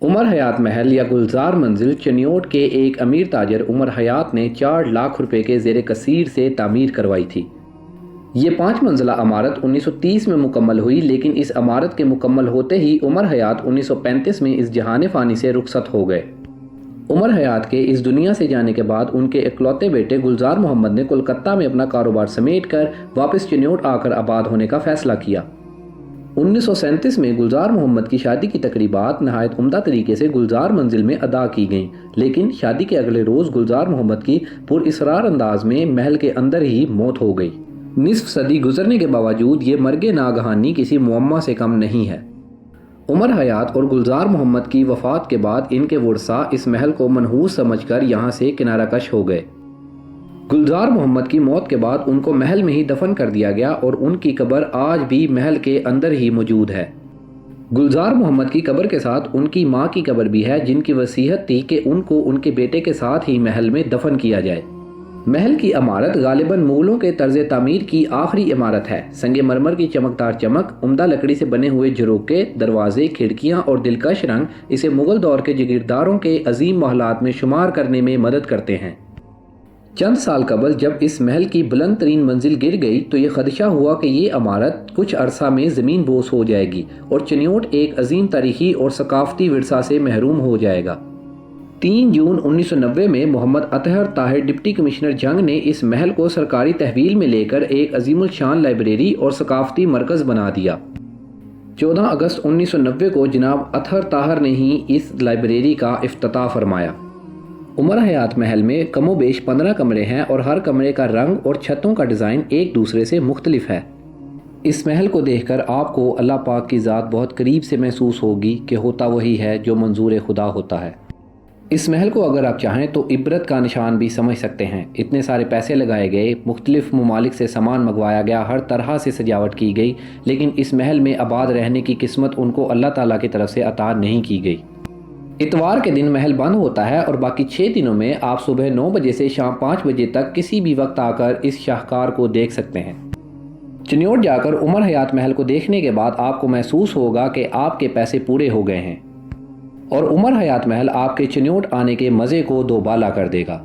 عمر حیات محل یا گلزار منزل چنیوٹ کے ایک امیر تاجر عمر حیات نے 4 لاکھ روپے کے زیر کثیر سے تعمیر کروائی تھی۔ یہ 5 منزلہ عمارت 1930 میں مکمل ہوئی، لیکن اس عمارت کے مکمل ہوتے ہی عمر حیات 1935 میں اس جہان فانی سے رخصت ہو گئے۔ عمر حیات کے اس دنیا سے جانے کے بعد ان کے اکلوتے بیٹے گلزار محمد نے کولکتہ میں اپنا کاروبار سمیٹ کر واپس چنیوٹ آ کر آباد ہونے کا فیصلہ کیا۔ 1937 میں گلزار محمد کی شادی کی تقریبات نہایت عمدہ طریقے سے گلزار منزل میں ادا کی گئیں، لیکن شادی کے اگلے روز گلزار محمد کی پر اسرار انداز میں محل کے اندر ہی موت ہو گئی۔ نصف صدی گزرنے کے باوجود یہ مرگ ناگہانی کسی معمہ سے کم نہیں ہے۔ عمر حیات اور گلزار محمد کی وفات کے بعد ان کے ورثاء اس محل کو منحوس سمجھ کر یہاں سے کنارہ کش ہو گئے۔ گلزار محمد کی موت کے بعد ان کو محل میں ہی دفن کر دیا گیا اور ان کی قبر آج بھی محل کے اندر ہی موجود ہے۔ گلزار محمد کی قبر کے ساتھ ان کی ماں کی قبر بھی ہے، جن کی وصیت تھی کہ ان کو ان کے بیٹے کے ساتھ ہی محل میں دفن کیا جائے۔ محل کی عمارت غالباً مغلوں کے طرز تعمیر کی آخری عمارت ہے۔ سنگ مرمر کی چمکدار چمک، عمدہ لکڑی سے بنے ہوئے جھروکے، دروازے، کھڑکیاں اور دلکش رنگ اسے مغل دور کے جگیرداروں کے عظیم محلات میں شمار کرنے میں مدد کرتے ہیں۔ چند سال قبل جب اس محل کی بلند ترین منزل گر گئی تو یہ خدشہ ہوا کہ یہ عمارت کچھ عرصہ میں زمین بوس ہو جائے گی اور چنیوٹ ایک عظیم تاریخی اور ثقافتی ورثہ سے محروم ہو جائے گا۔ 3 جون 1990 میں محمد اطہر طاہر ڈپٹی کمشنر جنگ نے اس محل کو سرکاری تحویل میں لے کر ایک عظیم الشان لائبریری اور ثقافتی مرکز بنا دیا۔ 14 اگست 1990 کو جناب اطہر طاہر نے ہی اس لائبریری کا افتتاح فرمایا۔ عمر حیات محل میں کم و بیش 15 کمرے ہیں اور ہر کمرے کا رنگ اور چھتوں کا ڈیزائن ایک دوسرے سے مختلف ہے۔ اس محل کو دیکھ کر آپ کو اللہ پاک کی ذات بہت قریب سے محسوس ہوگی کہ ہوتا وہی ہے جو منظور خدا ہوتا ہے۔ اس محل کو اگر آپ چاہیں تو عبرت کا نشان بھی سمجھ سکتے ہیں۔ اتنے سارے پیسے لگائے گئے، مختلف ممالک سے سامان منگوایا گیا، ہر طرح سے سجاوٹ کی گئی، لیکن اس محل میں آباد رہنے کی قسمت ان کو اللہ تعالیٰ کی طرف سے عطا نہیں کی گئی۔ اتوار کے دن محل بند ہوتا ہے اور باقی 6 دنوں میں آپ صبح 9 بجے سے شام 5 بجے تک کسی بھی وقت آ کر اس شاہکار کو دیکھ سکتے ہیں۔ چنیوٹ جا کر عمر حیات محل کو دیکھنے کے بعد آپ کو محسوس ہوگا کہ آپ کے پیسے پورے ہو گئے ہیں اور عمر حیات محل آپ کے چنیوٹ آنے کے مزے کو دوبالا کر دے گا۔